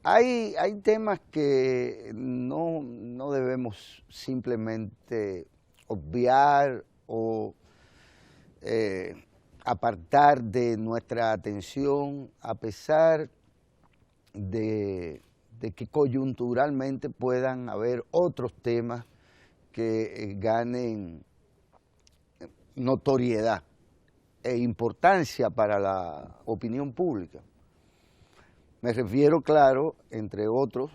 Hay temas que no debemos simplemente obviar o apartar de nuestra atención, a pesar de que coyunturalmente puedan haber otros temas que ganen notoriedad e importancia para la opinión pública. Me refiero, claro, entre otros,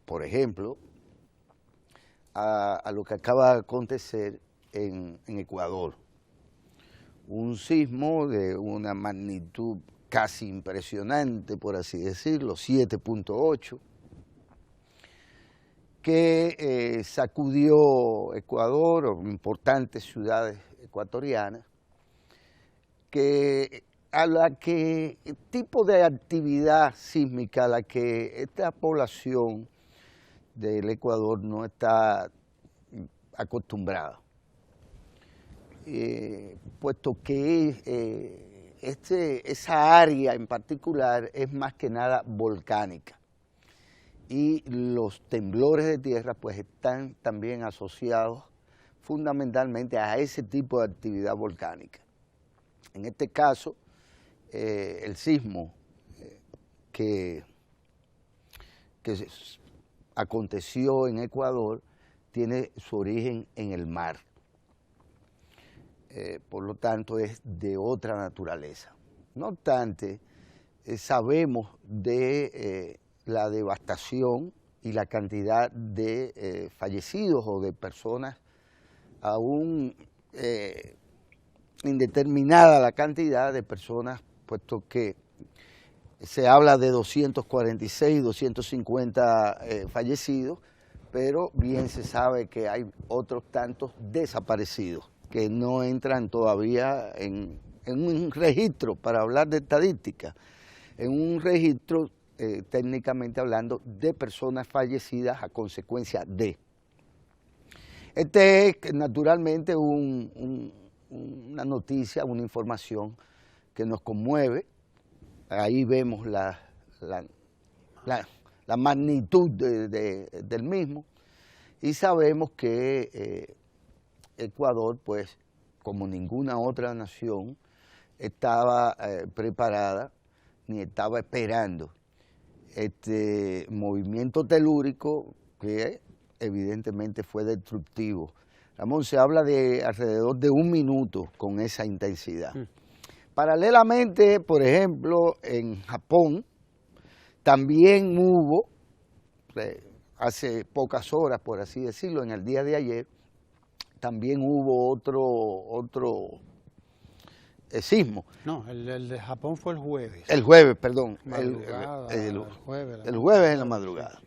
por ejemplo, a lo que acaba de acontecer en Ecuador. Un sismo de una magnitud casi impresionante, por así decirlo, 7.8, que sacudió Ecuador, o importantes ciudades ecuatorianas, el tipo de actividad sísmica a la que esta población del Ecuador no está acostumbrada, puesto que esa área en particular es más que nada volcánica y los temblores de tierra pues están también asociados fundamentalmente a ese tipo de actividad volcánica. En este caso, el sismo que aconteció en Ecuador tiene su origen en el mar, por lo tanto es de otra naturaleza. No obstante, sabemos de la devastación y la cantidad de fallecidos o de personas aún indeterminada la cantidad de personas, puesto que se habla de 246, 250 fallecidos, pero bien se sabe que hay otros tantos desaparecidos que no entran todavía en un registro, para hablar de estadística, en un registro técnicamente hablando de personas fallecidas a consecuencia de. Este es naturalmente una noticia, una información que nos conmueve. Ahí vemos la magnitud del mismo y sabemos que Ecuador, pues, como ninguna otra nación, estaba preparada ni estaba esperando este movimiento telúrico que evidentemente fue destructivo. Ramón, se habla de alrededor de 1 minuto con esa intensidad. Paralelamente, por ejemplo, en Japón también hubo, hace pocas horas, por así decirlo, en el día de ayer, también hubo otro sismo. No, el de Japón fue el jueves. El jueves, perdón. El jueves en la madrugada.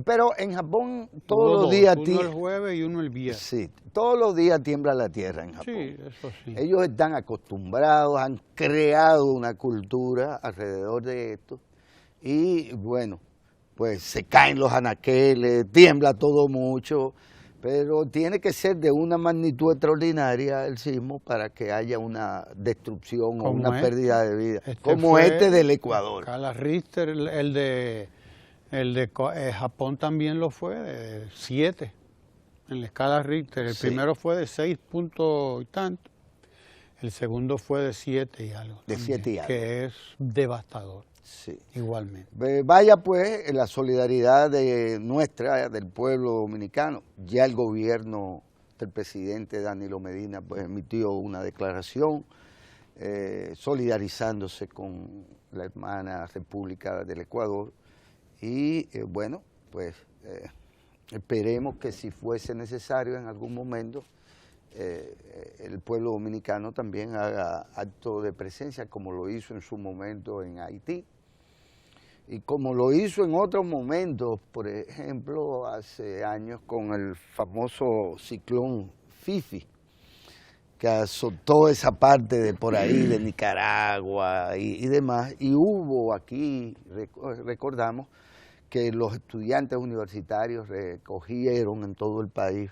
Pero en Japón todos los días... Uno el jueves y uno el viernes. Sí, todos los días tiembla la tierra en Japón. Sí, eso sí. Ellos están acostumbrados, han creado una cultura alrededor de esto y bueno, pues se caen los anaqueles, tiembla todo mucho, pero tiene que ser de una magnitud extraordinaria el sismo para que haya una destrucción o una pérdida de vida, como este del Ecuador. Escala Richter, el de Japón también lo fue, de 7, en la escala Richter. El primero fue de 6 puntos y tanto, el segundo fue de 7 y algo. De 7 y algo. Que es devastador, sí, igualmente. Vaya pues la solidaridad de nuestra, del pueblo dominicano. Ya el gobierno del presidente Danilo Medina pues emitió una declaración solidarizándose con la hermana República del Ecuador. Y bueno, pues esperemos que si fuese necesario en algún momento, el pueblo dominicano también haga acto de presencia, como lo hizo en su momento en Haití, y como lo hizo en otros momentos, por ejemplo, hace años con el famoso ciclón Fifi, que azotó esa parte de por ahí, de Nicaragua y demás, y hubo aquí, recordamos, que los estudiantes universitarios recogieron en todo el país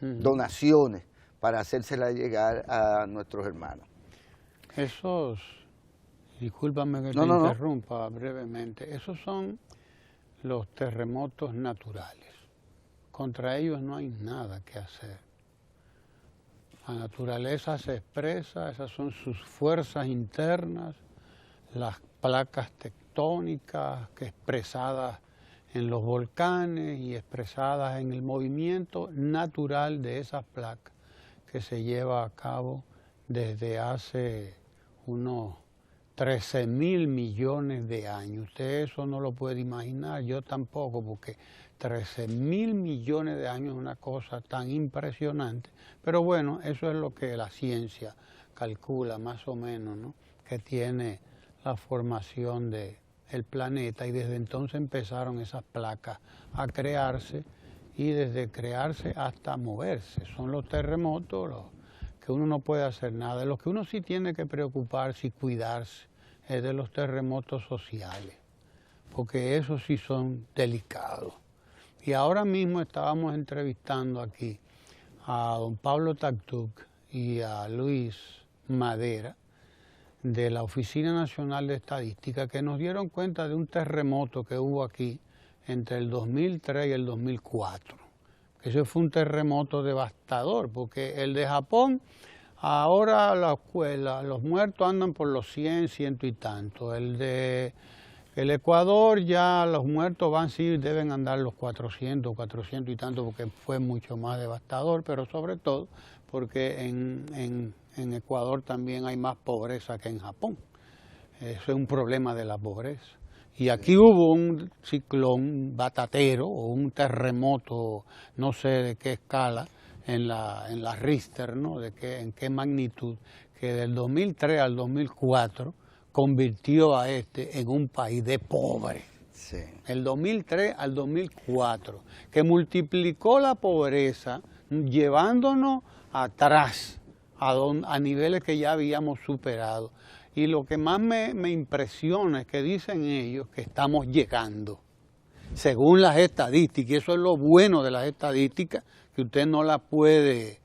donaciones para hacérselas llegar a nuestros hermanos. Discúlpame que te interrumpa brevemente. Esos son los terremotos naturales. Contra ellos no hay nada que hacer. La naturaleza se expresa, esas son sus fuerzas internas, las placas tectónicas que expresadas en los volcanes y expresadas en el movimiento natural de esas placas que se lleva a cabo desde hace unos 13.000 millones de años. Usted eso no lo puede imaginar, yo tampoco, porque 13.000 millones de años es una cosa tan impresionante. Pero bueno, eso es lo que la ciencia calcula más o menos, ¿no? Que tiene la formación del planeta, y desde entonces empezaron esas placas a crearse, y desde crearse hasta moverse. Son los terremotos que uno no puede hacer nada. De los que uno sí tiene que preocuparse y cuidarse es de los terremotos sociales, porque esos sí son delicados. Y ahora mismo estábamos entrevistando aquí a don Pablo Taktuk y a Luis Madera de la Oficina Nacional de Estadística, que nos dieron cuenta de un terremoto que hubo aquí entre el 2003 y el 2004. Ese fue un terremoto devastador, porque el de Japón, ahora los muertos andan por los 100, 100 y tanto. El de el Ecuador, ya los muertos deben andar los 400, 400 y tanto, porque fue mucho más devastador, pero sobre todo porque en Ecuador también hay más pobreza que en Japón. Eso es un problema de la pobreza. Y aquí hubo un ciclón batatero o un terremoto, no sé de qué escala, en la Richter, ¿no? En qué magnitud, que del 2003 al 2004 convirtió a en un país de pobres. Sí. El 2003 al 2004, que multiplicó la pobreza, llevándonos atrás a niveles que ya habíamos superado. Y lo que más me impresiona es que dicen ellos que estamos llegando, según las estadísticas, y eso es lo bueno de las estadísticas, que usted no las puede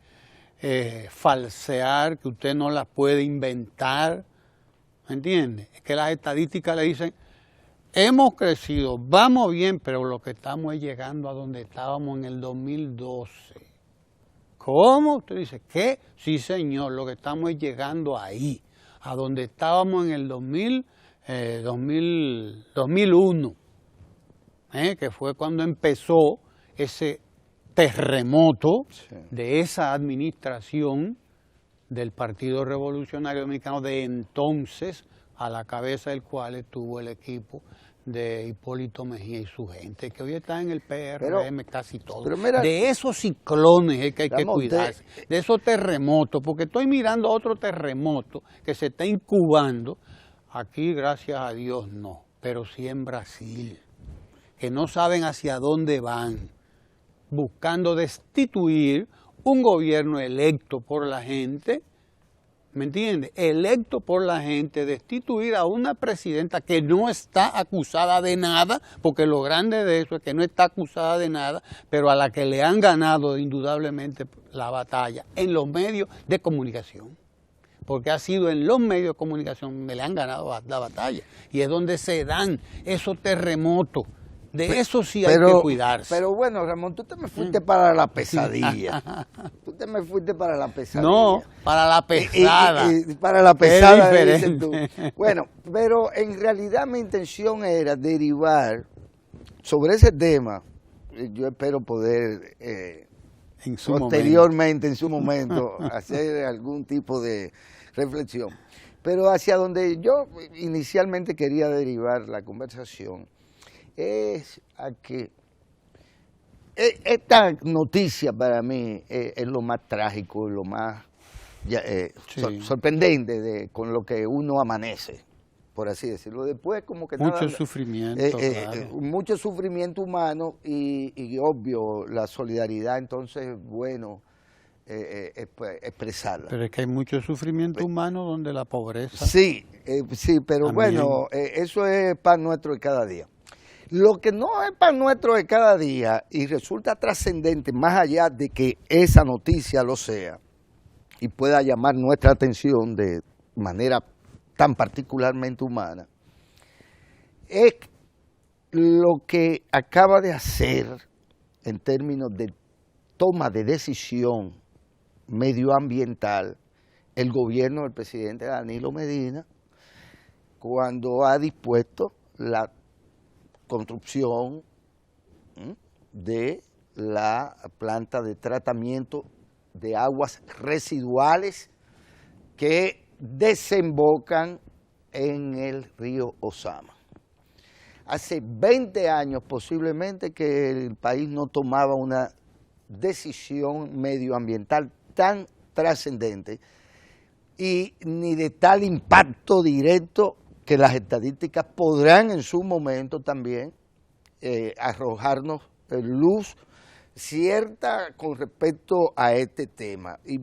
falsear, que usted no las puede inventar, ¿me entiende? Es que las estadísticas le dicen, hemos crecido, vamos bien, pero lo que estamos es llegando a donde estábamos en el 2012. ¿Cómo? Usted dice, ¿qué? Sí, señor, lo que estamos es llegando ahí, a donde estábamos en el 2001, que fue cuando empezó ese terremoto de esa administración del Partido Revolucionario Dominicano de entonces, a la cabeza del cual estuvo el equipo de Hipólito Mejía y su gente, que hoy está en el PRM casi todo. Mira, de esos ciclones es que hay que cuidarse, de esos terremotos, porque estoy mirando otro terremoto que se está incubando, aquí gracias a Dios no, pero sí en Brasil, que no saben hacia dónde van, buscando destituir un gobierno electo por la gente, ¿me entiende? Electo por la gente, destituir a una presidenta que no está acusada de nada, porque lo grande de eso es que no está acusada de nada, pero a la que le han ganado indudablemente la batalla en los medios de comunicación. Porque ha sido en los medios de comunicación donde le han ganado la batalla. Y es donde se dan esos terremotos. De eso sí hay que cuidarse. Pero bueno, Ramón, tú te me fuiste para la pesadilla. Tú te me fuiste para la pesadilla. No, para la pesada. Para la pesada, dices tú. Bueno, pero en realidad mi intención era derivar sobre ese tema. Yo espero poder posteriormente, en su momento, hacer algún tipo de reflexión. Pero hacia donde yo inicialmente quería derivar la conversación es a que esta noticia para mí es lo más trágico, lo más sorprendente con lo que uno amanece, por así decirlo. Después como que mucho sufrimiento, claro. Mucho sufrimiento humano y obvio la solidaridad, entonces bueno, expresarla. Pero es que hay mucho sufrimiento humano donde la pobreza... Sí, pero también. Bueno, eso es pan nuestro de cada día. Lo que no es pan nuestro de cada día y resulta trascendente, más allá de que esa noticia lo sea y pueda llamar nuestra atención de manera tan particularmente humana, es lo que acaba de hacer en términos de toma de decisión medioambiental el gobierno del presidente Danilo Medina cuando ha dispuesto la construcción de la planta de tratamiento de aguas residuales que desembocan en el río Ozama. Hace 20 años posiblemente que el país no tomaba una decisión medioambiental tan trascendente y ni de tal impacto directo que las estadísticas podrán en su momento también arrojarnos luz cierta con respecto a este tema. Y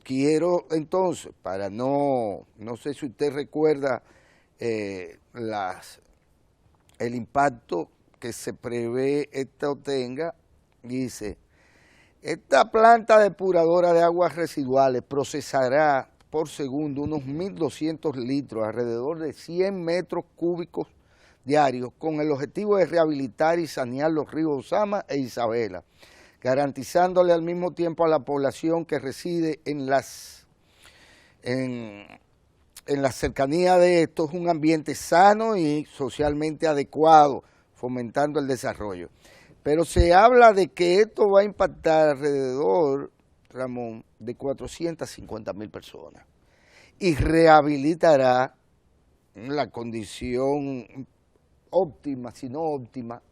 quiero entonces, para no sé si usted recuerda el impacto que se prevé esto tenga, dice, esta planta depuradora de aguas residuales procesará por segundo unos 1.200 litros, alrededor de 100 metros cúbicos diarios, con el objetivo de rehabilitar y sanear los ríos Ozama e Isabela, garantizándole al mismo tiempo a la población que reside en las cercanías de estos un ambiente sano y socialmente adecuado, fomentando el desarrollo. Pero se habla de que esto va a impactar alrededor, Ramón, de 450.000 personas y rehabilitará la condición óptima, si no óptima,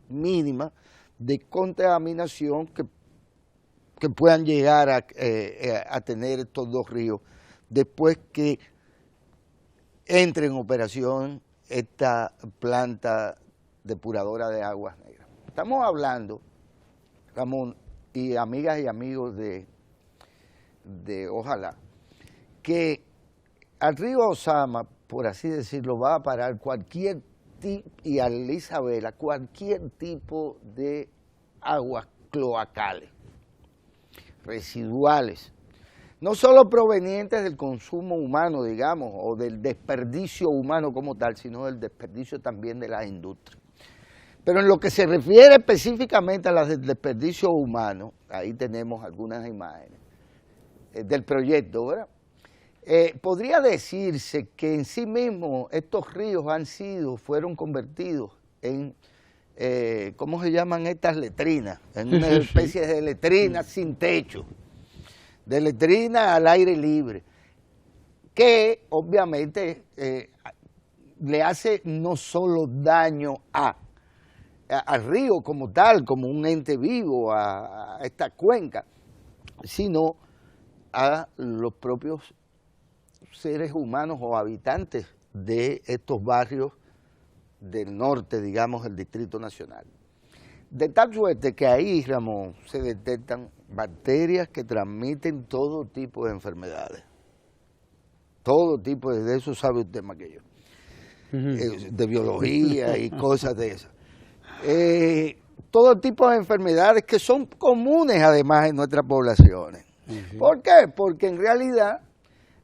mínima, de contaminación que puedan llegar a tener estos dos ríos después que entre en operación esta planta depuradora de aguas negras. Estamos hablando, Ramón, y amigas y amigos de Ojalá, que al río Ozama, por así decirlo, va a parar cualquier tipo, y a Isabela, cualquier tipo de aguas cloacales, residuales, no solo provenientes del consumo humano, digamos, o del desperdicio humano como tal, sino del desperdicio también de la industria. Pero en lo que se refiere específicamente a las del desperdicio humano, ahí tenemos algunas imágenes del proyecto, ¿verdad? Podría decirse que en sí mismo estos ríos fueron convertidos en, ¿cómo se llaman estas letrinas? En una especie de letrinas sin techo, de letrina al aire libre, que obviamente le hace no solo daño al río como tal, como un ente vivo, a esta cuenca, sino a los propios seres humanos o habitantes de estos barrios del norte, digamos, del Distrito Nacional. De tal suerte que ahí, Ramón, se detectan bacterias que transmiten todo tipo de enfermedades. Todo tipo de eso sabe usted más que yo. De biología y cosas de esas. Todo tipo de enfermedades que son comunes además en nuestras poblaciones. ¿Por qué? Porque en realidad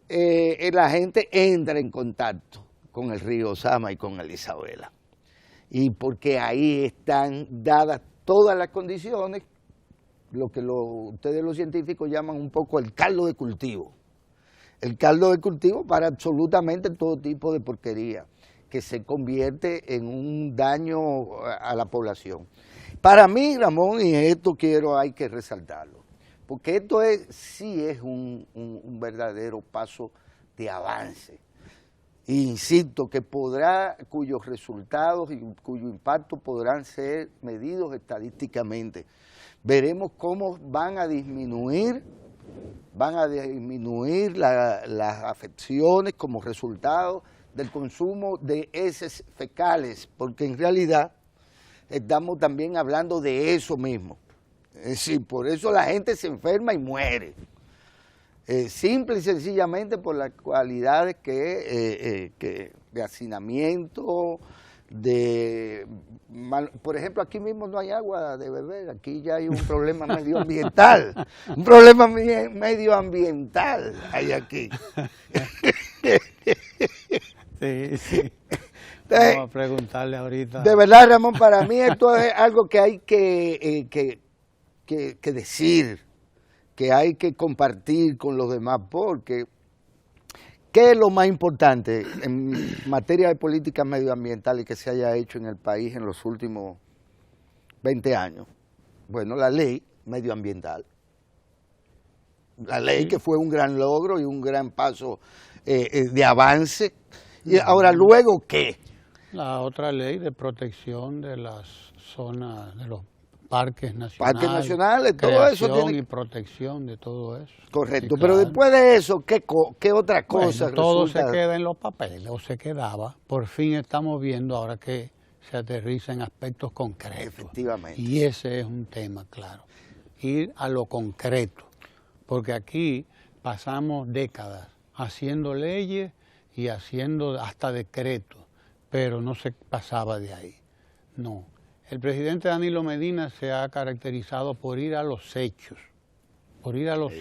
la gente entra en contacto con el río Ozama y con el Isabela. Y porque ahí están dadas todas las condiciones, lo que ustedes los científicos llaman un poco el caldo de cultivo. El caldo de cultivo para absolutamente todo tipo de porquería que se convierte en un daño a la población. Para mí, Ramón, y esto hay que resaltarlo, porque esto sí es un verdadero paso de avance. Insisto, cuyos resultados y cuyo impacto podrán ser medidos estadísticamente. Veremos cómo van a disminuir las afecciones como resultado del consumo de heces fecales, porque en realidad estamos también hablando de eso mismo. Es decir, por eso la gente se enferma y muere. Simple y sencillamente por las cualidades de hacinamiento, por ejemplo, aquí mismo no hay agua de beber, aquí ya hay un problema medioambiental, hay aquí. Sí, sí. Entonces, Vamos a preguntarle ahorita. de verdad, Ramón, para mí esto es algo que hay que decir, que hay que compartir con los demás, porque ¿qué es lo más importante en materia de política medioambiental y que se haya hecho en el país en los últimos 20 años? Bueno, la ley medioambiental. La ley que fue un gran logro y un gran paso de avance. Y ahora, ¿luego qué? La otra ley de protección de las zonas, de los parques nacionales. Parques nacionales, todo eso tiene... y protección de todo eso. Correcto, Sí, pero claro. después de eso, ¿qué otra cosa Bueno, todo resulta? se queda en los papeles, o se quedaba. Por fin estamos viendo ahora que se aterriza en aspectos concretos. Efectivamente. Y ese es un tema, claro. Ir a lo concreto. Porque aquí pasamos décadas haciendo leyes y haciendo hasta decretos, pero no se pasaba de ahí. No. El presidente Danilo Medina se ha caracterizado por ir a los hechos,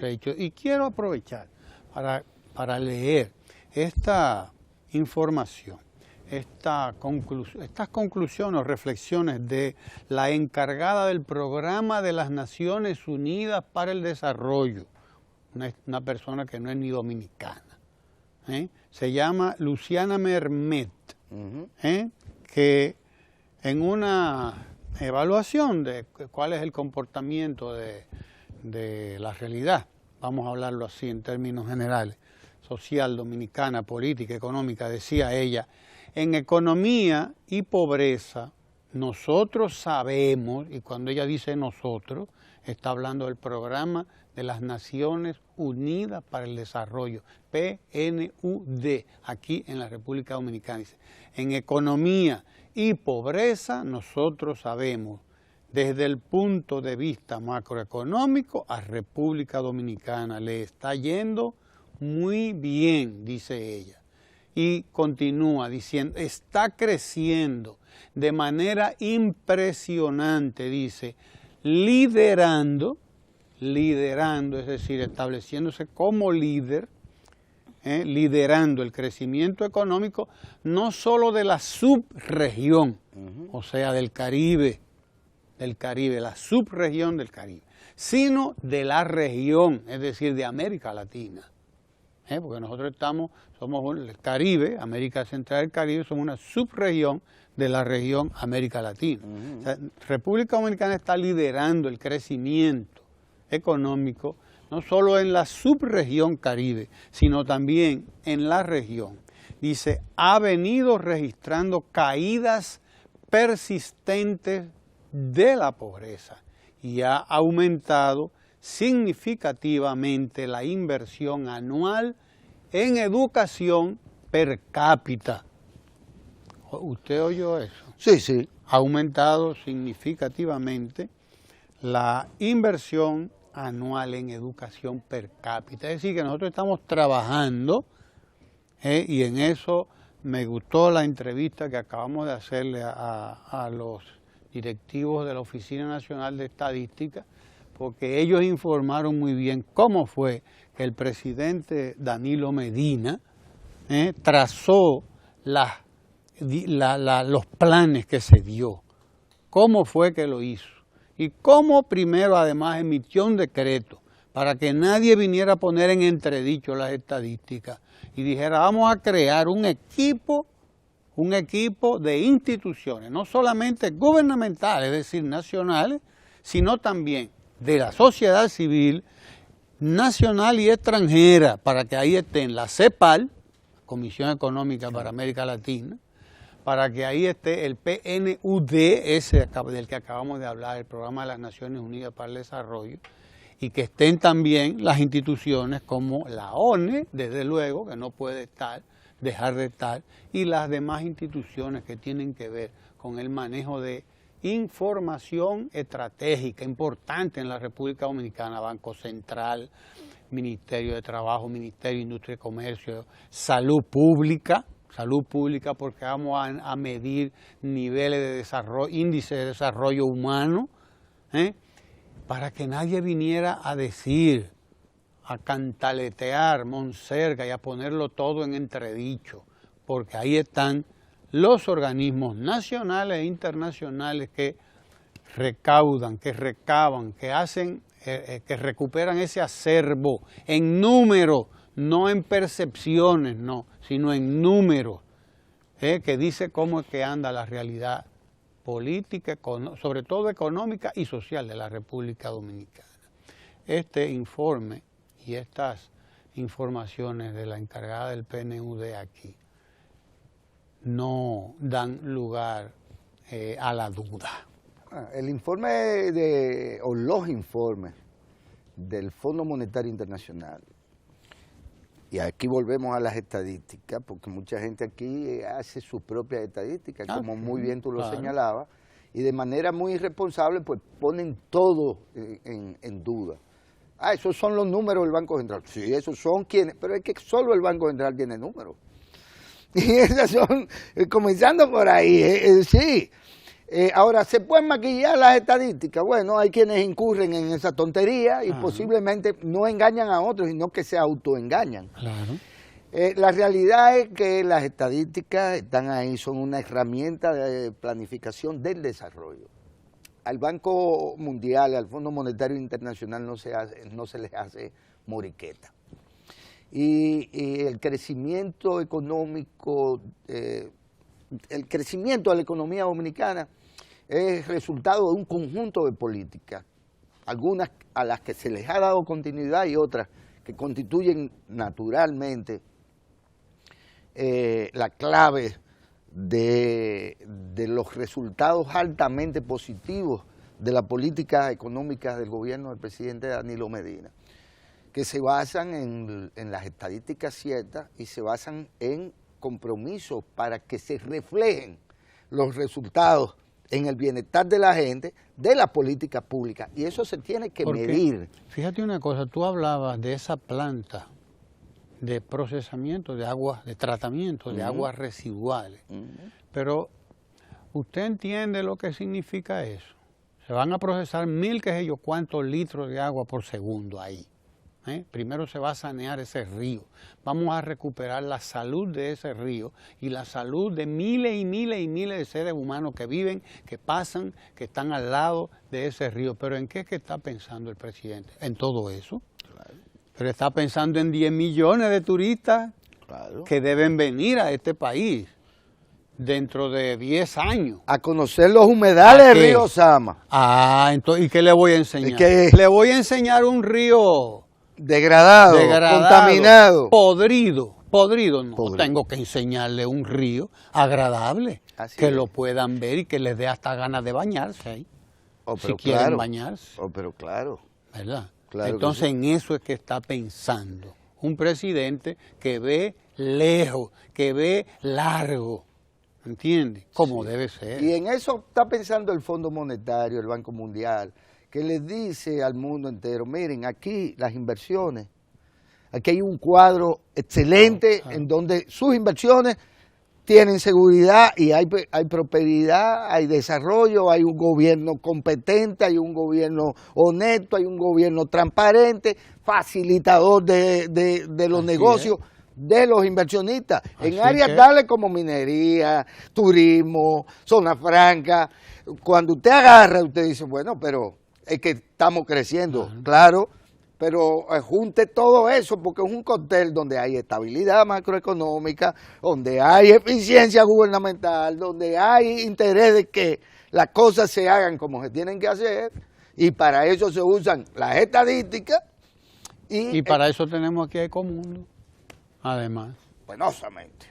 hechos. Y quiero aprovechar para leer esta información, estas conclusiones o reflexiones de la encargada del Programa de las Naciones Unidas para el Desarrollo, una persona que no es ni dominicana. Se llama Luciana Mermet, que en una evaluación de cuál es el comportamiento de la realidad, vamos a hablarlo así en términos generales, social, dominicana, política, económica, decía ella, en economía y pobreza, nosotros sabemos, y cuando ella dice nosotros, está hablando del Programa de las Naciones Unidas para el Desarrollo, PNUD, aquí en la República Dominicana. Dice, en economía y pobreza nosotros sabemos, desde el punto de vista macroeconómico, a República Dominicana le está yendo muy bien, dice ella. Y continúa diciendo, está creciendo de manera impresionante, dice, liderando, es decir, estableciéndose como líder, liderando el crecimiento económico, no solo de la subregión, o sea, del Caribe, la subregión del Caribe, sino de la región, es decir, de América Latina. Porque nosotros somos el Caribe, América Central del Caribe, somos una subregión de la región América Latina. O sea, República Dominicana está liderando el crecimiento económico, no solo en la subregión Caribe, sino también en la región. Dice, ha venido registrando caídas persistentes de la pobreza y ha aumentado significativamente la inversión anual en educación per cápita. ¿Usted oyó eso? Sí, sí. Ha aumentado significativamente la inversión anual en educación per cápita. Es decir, que nosotros estamos trabajando y en eso me gustó la entrevista que acabamos de hacerle a los directivos de la Oficina Nacional de Estadística, porque ellos informaron muy bien cómo fue que el presidente Danilo Medina trazó los planes que se dio, cómo fue que lo hizo, y cómo primero además emitió un decreto para que nadie viniera a poner en entredicho las estadísticas y dijera, vamos a crear un equipo de instituciones, no solamente gubernamentales, es decir, nacionales, sino también de la sociedad civil, nacional y extranjera, para que ahí estén la CEPAL, Comisión Económica para América Latina, para que ahí esté el PNUD, ese del que acabamos de hablar, el Programa de las Naciones Unidas para el Desarrollo, y que estén también las instituciones como la ONU, desde luego, que no puede dejar de estar, y las demás instituciones que tienen que ver con el manejo de información estratégica importante en la República Dominicana, Banco Central, Ministerio de Trabajo, Ministerio de Industria y Comercio, Salud Pública porque vamos a medir niveles de desarrollo, índice de desarrollo humano, para que nadie viniera a decir, a cantaletear, monserga y a ponerlo todo en entredicho. porque ahí están los organismos nacionales e internacionales que recaudan, que recaban, que hacen, que recuperan ese acervo en números, no en percepciones, no, sino en números, que dice cómo es que anda la realidad política, sobre todo económica y social de la República Dominicana. Este informe y estas informaciones de la encargada del PNUD aquí no dan lugar a la duda. El informe o los informes del Fondo Monetario Internacional, y aquí volvemos a las estadísticas, porque mucha gente aquí hace sus propias estadísticas, como muy bien tú lo señalabas, y de manera muy irresponsable pues ponen todo en duda. Esos son los números del Banco Central. Sí, esos son quienes, pero es que solo el Banco Central tiene números. Y esas son, comenzando por ahí, sí. Ahora, ¿se pueden maquillar las estadísticas? Bueno, hay quienes incurren en esa tontería y posiblemente no engañan a otros, sino que se autoengañan. Claro. La realidad es que las estadísticas están ahí, son una herramienta de planificación del desarrollo. Al Banco Mundial, al Fondo Monetario Internacional no se les hace moriqueta. Y el crecimiento económico, el crecimiento de la economía dominicana es resultado de un conjunto de políticas, algunas a las que se les ha dado continuidad y otras que constituyen naturalmente la clave de los resultados altamente positivos de la política económica del gobierno del presidente Danilo Medina, que se basan en las estadísticas ciertas y se basan en compromisos para que se reflejen los resultados en el bienestar de la gente, de la política pública, y eso se tiene que medir. Fíjate una cosa, tú hablabas de esa planta de procesamiento de aguas, de tratamiento de aguas residuales, pero ¿usted entiende lo que significa eso? Se van a procesar 1000, qué sé yo, cuántos litros de agua por segundo ahí. Primero se va a sanear ese río, vamos a recuperar la salud de ese río y la salud de miles y miles y miles de seres humanos que viven, que pasan, que están al lado de ese río. ¿Pero en qué es que está pensando el presidente? En todo eso. Claro. Pero está pensando en 10 millones de turistas que deben venir a este país dentro de 10 años. A conocer los humedales del río Sama. Entonces, ¿y qué le voy a enseñar? Le voy a enseñar un río degradado, contaminado, podrido, no, tengo que enseñarle un río agradable, que lo puedan ver y que les dé hasta ganas de bañarse ahí, si quieren bañarse. Pero claro. ¿Verdad? Claro. Entonces en eso es que está pensando un presidente que ve lejos, que ve largo, ¿entiendes? Como debe ser. Y en eso está pensando el Fondo Monetario, el Banco Mundial, que les dice al mundo entero, miren, aquí las inversiones, aquí hay un cuadro excelente en donde sus inversiones tienen seguridad y hay prosperidad, hay desarrollo, hay un gobierno competente, hay un gobierno honesto, hay un gobierno transparente, facilitador de los negocios de los inversionistas, en áreas tales como minería, turismo, zona franca. Cuando usted agarra, usted dice, bueno, pero es que estamos creciendo, claro, pero junte todo eso porque es un cóctel donde hay estabilidad macroeconómica, donde hay eficiencia gubernamental, donde hay interés de que las cosas se hagan como se tienen que hacer, y para eso se usan las estadísticas. Y para eso tenemos aquí a Ecomundo, además. Penosamente.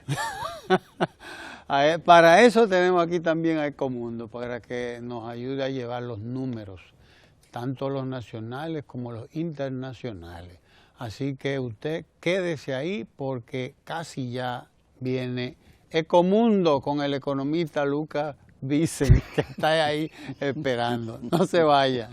Para eso tenemos aquí también a Ecomundo, para que nos ayude a llevar los números, tanto los nacionales como los internacionales. Así que usted quédese ahí porque casi ya viene Ecomundo con el economista Lucas Vicen, que está ahí esperando. No se vaya.